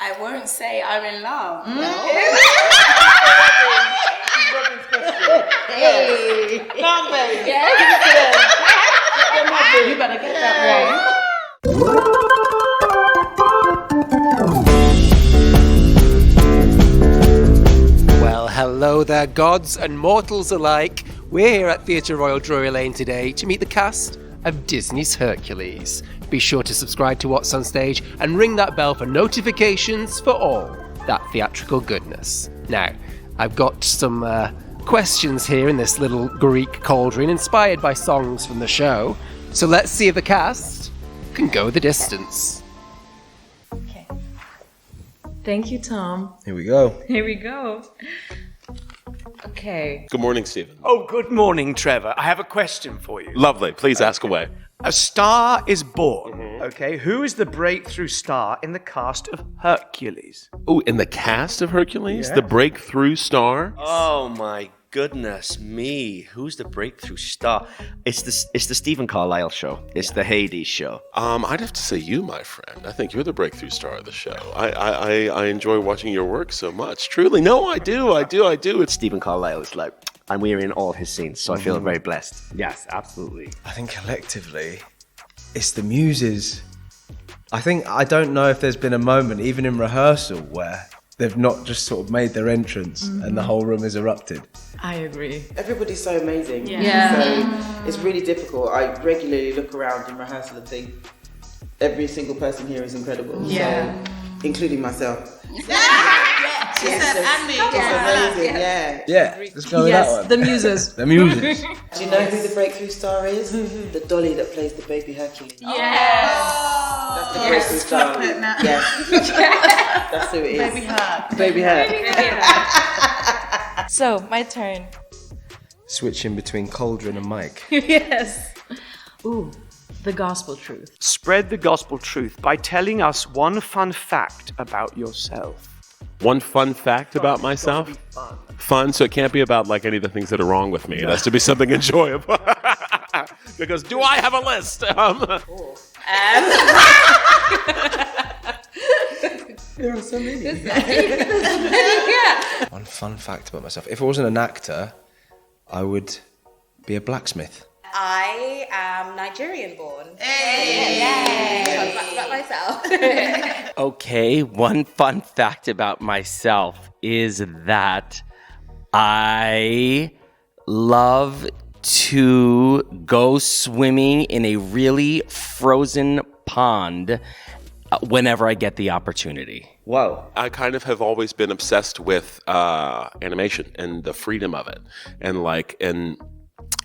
I won't say I'm in love. Robyn's question. Hey. Come, baby. Yeah. You better get that right. Well, hello there, gods and mortals alike. We're here at Theatre Royal Drury Lane today to meet the cast of Disney's Hercules. Be sure to subscribe to What's on Stage and ring that bell for notifications for all that theatrical goodness. Now, I've got some questions here in this little Greek cauldron inspired by songs from the show. So let's see if the cast can go the distance. Okay. Thank you, Tom. Here we go. Here we go. Okay. Good morning, Stephen. Oh, good morning, Trevor. I have a question for you. Lovely. Please ask away. A star is born, okay? Who is the breakthrough star in the cast of Hercules? Oh, in the cast of Hercules? Yeah. The breakthrough star? Oh my goodness me! Who's the breakthrough star? It's the Stephen Carlile show. It's the Hades show. I'd have to say you, my friend. I think you're the breakthrough star of the show. I enjoy watching your work so much. Truly. No, I do. It's Stephen Carlile is like, and we're in all his scenes, so I feel very blessed. Yes, absolutely. I think collectively, it's the Muses. I don't know if there's been a moment, even in rehearsal, where they've not just sort of made their entrance and the whole room has erupted. I agree. Everybody's so amazing. Yeah. So it's really difficult. I regularly look around in rehearsal and think every single person here is incredible. Yeah. So, including myself. She said, and me. It's amazing, Yeah, let's go with that one. The Muses. The Muses. Do you know who the breakthrough star is? The dolly that plays the baby Hercules. That's the breakthrough star. Yes. That's who it is. Baby Herc. So, my turn. Switching between cauldron and mic. Yes. Ooh, the gospel truth. Spread the gospel truth by telling us one fun fact about yourself. one fun fact about myself. Fun, so it can't be about like any of the things that are wrong with me. It has to be something enjoyable. Because do I have a list? There are so many. One fun fact about myself. If I wasn't an actor, I would be a blacksmith. I am Nigerian born. Hey! About myself. Okay, one fun fact about myself is that I love to go swimming in a really frozen pond whenever I get the opportunity. Wow. I kind of have always been obsessed with animation and the freedom of it, and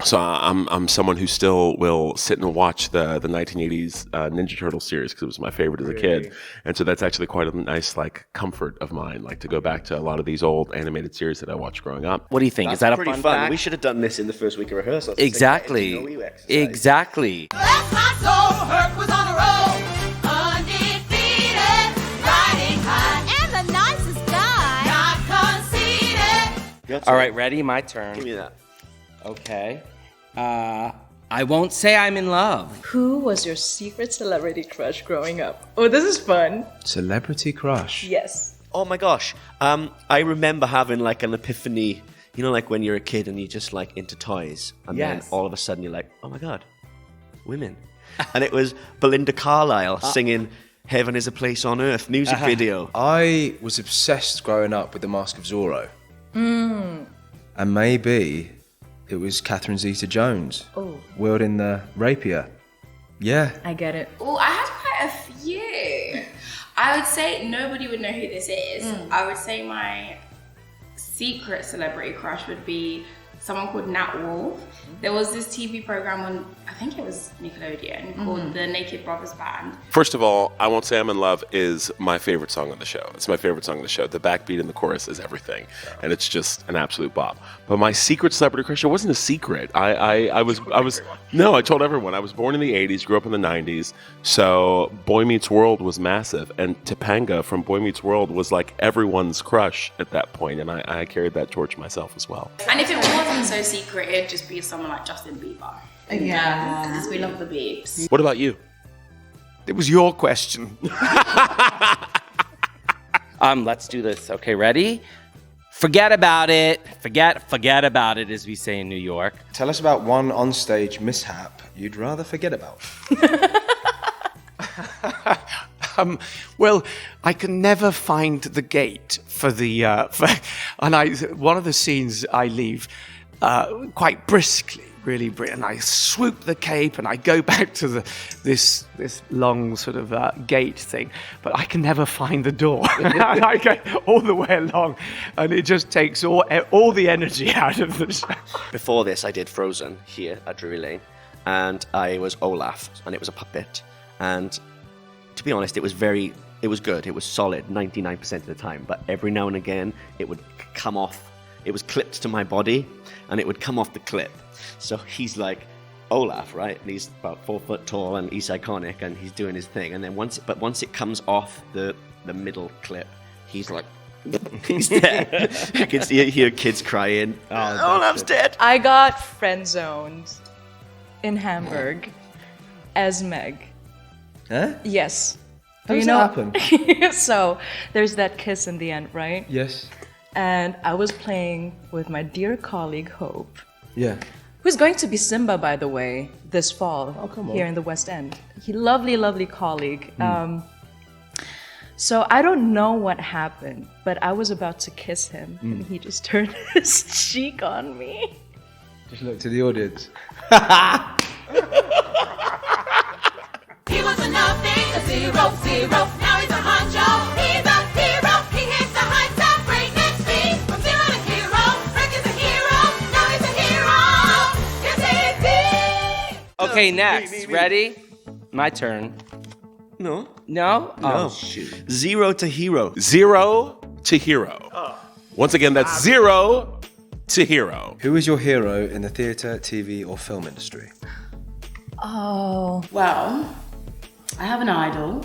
so I'm someone who still will sit and watch the 1980s Ninja Turtle series because it was my favorite as a kid, and so that's actually quite a nice comfort of mine, to go back to a lot of these old animated series that I watched growing up. What do you think? That's Is that a pretty fun fun. fact? We should have done this in the first week of rehearsal. Exactly. Exactly. Bless my soul, Herc was on a roll, undefeated, riding high, and the nicest guy, not conceited. All right, ready? My turn. Give me that. Okay. I won't say I'm in love. Who was your secret celebrity crush growing up? Oh, this is fun. Celebrity crush. Yes. Oh my gosh. I remember having an epiphany, when you're a kid and you're just into toys. And then all of a sudden you're like, oh my God, women. And it was Belinda Carlisle singing Heaven is a Place on Earth music video. I was obsessed growing up with the Mask of Zorro. And maybe it was Catherine Zeta-Jones wielding the rapier. Yeah. I get it. Oh, I had quite a few. I would say nobody would know who this is. I would say my secret celebrity crush would be someone called Nat Wolff. There was this TV program on, I think it was Nickelodeon, called The Naked Brothers Band. First of all, I Won't Say I'm in Love is my favorite song on the show. It's my favorite song on the show. The backbeat and the chorus is everything. And it's just an absolute bop. But my secret celebrity crush, it wasn't a secret. I told everyone. I was born in the 80s, grew up in the 90s. So Boy Meets World was massive. And Topanga from Boy Meets World was everyone's crush at that point. And I carried that torch myself as well. And if it wasn't so secret, it'd just be someone like Justin Bieber. Yeah. Because we love the Biebs. What about you? It was your question. Let's do this. Okay, ready? Forget about it. Forget about it, as we say in New York. Tell us about one onstage mishap you'd rather forget about. Well, I can never find the gate for the, one of the scenes I leave quite briskly, really, and I swoop the cape and I go back to this long sort of gate thing, but I can never find the door. And I go all the way along, and it just takes all the energy out of the show. Before this, I did Frozen here at Drury Lane, and I was Olaf, and it was a puppet, and to be honest, it was good. It was solid 99% of the time, but every now and again, it would come off. It was clipped to my body, and it would come off the clip. So he's like Olaf, right? And he's about 4 foot tall, and he's iconic, and he's doing his thing. And then once it comes off the middle clip, he's like, he's dead. You can hear kids crying. Olaf's dead. I got friend-zoned in Hamburg as Meg. Huh? Yes. How does that happen? So there's that kiss in the end, right? Yes. And I was playing with my dear colleague Hope. Yeah. Who's going to be Simba, by the way, this fall here in the West End. Lovely, lovely colleague. So I don't know what happened, but I was about to kiss him, and he just turned his cheek on me. Just look to the audience. He was a nothing, a 0, 0. Now he's a honcho. He's a hero. He hits the heights of breakneck speed. From 0 to hero. Frank is a hero. Now he's a hero. Yes, he is. Okay, next. Ready? My turn. No. No? No. Oh, shoot. 0 to hero. 0 to hero. Once again, that's 0 to hero. Who is your hero in the theatre, TV, or film industry? Oh. Well, I have an idol.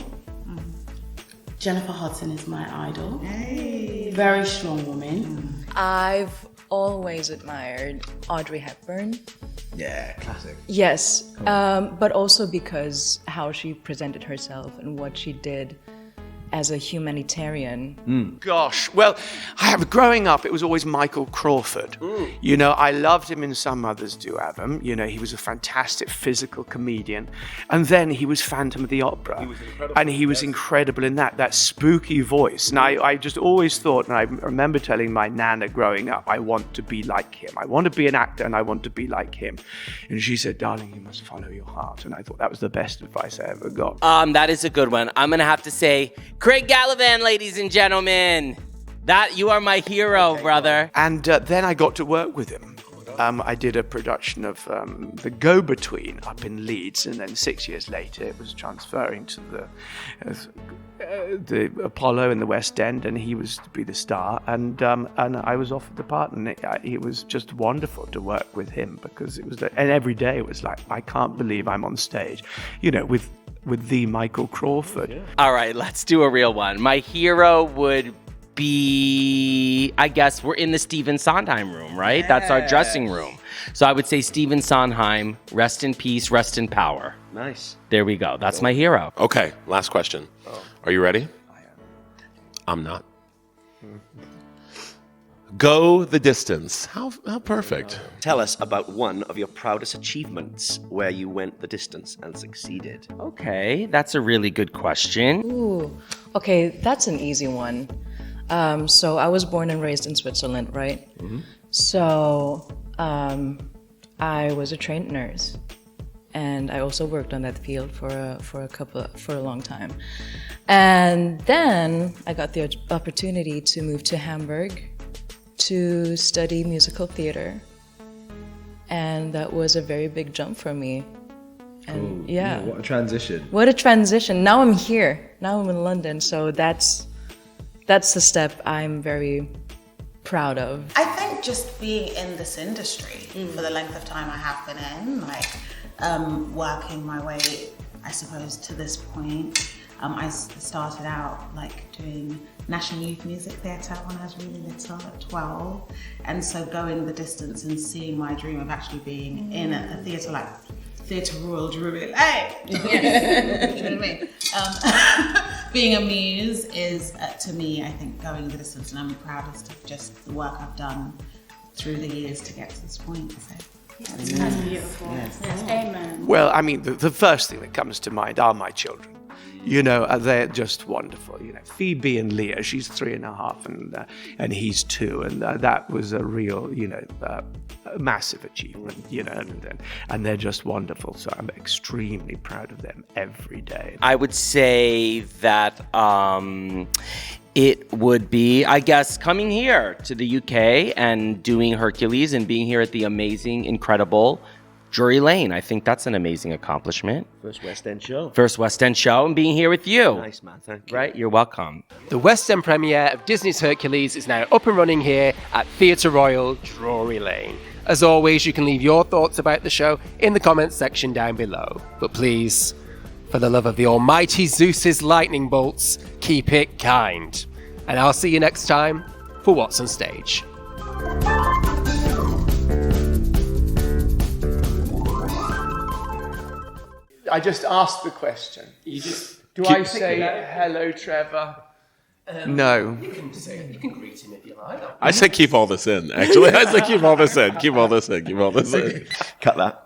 Jennifer Hudson is my idol. Hey. Very strong woman. I've always admired Audrey Hepburn. Yeah, classic. Yes, but also because how she presented herself and what she did as a humanitarian. Gosh, well, growing up, it was always Michael Crawford. You know, I loved him in Some Others Do Have Him. You know, he was a fantastic physical comedian. And then he was Phantom of the Opera. He was incredible. And he was incredible in that spooky voice. And I just always thought, and I remember telling my nana growing up, I want to be like him. I want to be an actor and I want to be like him. And she said, darling, you must follow your heart. And I thought that was the best advice I ever got. That is a good one. I'm going to have to say, Craig Gallivan, ladies and gentlemen. You are my hero, brother. And then I got to work with him. I did a production of The Go-Between up in Leeds, and then 6 years later it was transferring to the Apollo in the West End, and he was to be the star. And I was offered the part, and it was just wonderful to work with him because it was, and every day it was like, I can't believe I'm on stage, you know, with the Michael Crawford. Yeah. All right, let's do a real one. My hero would be, I guess we're in the Stephen Sondheim room, right? Yes. That's our dressing room. So I would say Stephen Sondheim, rest in peace, rest in power. Nice. There we go. That's my hero. Okay, last question. Are you ready? I am. I'm not. Go the distance. How perfect. Tell us about one of your proudest achievements where you went the distance and succeeded. Okay, that's a really good question. Ooh, okay, that's an easy one. So I was born and raised in Switzerland, right? Mm-hmm. So I was a trained nurse, and I also worked on that field for a long time. And then I got the opportunity to move to Hamburg to study musical theater, and that was a very big jump for me. And yeah, what a transition. What a transition. Now I'm here. Now I'm in London, so that's the step I'm very proud of. I think just being in this industry for the length of time I have been in, like working my way, I suppose, to this point. I started out like doing National Youth Music Theatre when I was really little, at 12. And so going the distance and seeing my dream of actually being in a theatre like Theatre Royal Drury Lane. You know what I mean? being a muse is, to me, I think, going the distance, and I'm proudest of just the work I've done through the years to get to this point. So. That's beautiful. Yes. Amen. Well, I mean, the first thing that comes to mind are my children. You know, they're just wonderful. You know, Phoebe and Leah, she's 3.5, and he's 2, and that was a real, massive achievement. You know, and they're just wonderful. So I'm extremely proud of them every day. I would say that it would be, I guess, coming here to the UK and doing Hercules and being here at the amazing, incredible Drury Lane. I think that's an amazing accomplishment. First West End show. First West End show, and being here with you. Nice, man. Thank you. Right? You're welcome. The West End premiere of Disney's Hercules is now up and running here at Theatre Royal, Drury Lane. As always, you can leave your thoughts about the show in the comments section down below. But please, for the love of the almighty Zeus's lightning bolts, keep it kind. And I'll see you next time for What's on Stage. I just asked the question. Do I say hello, Trevor? No. You can say it. You can greet him if you like. I say keep all this in, actually. I say keep all this in. Keep all this in. Keep all this in. Cut that.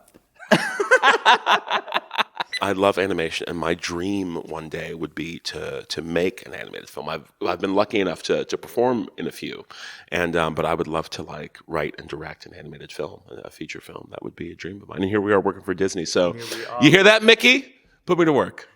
I love animation, and my dream one day would be to make an animated film. I've been lucky enough to perform in a few, and but I would love to write and direct an animated film, a feature film. That would be a dream of mine. And here we are working for Disney. So you hear that, Mickey? Put me to work.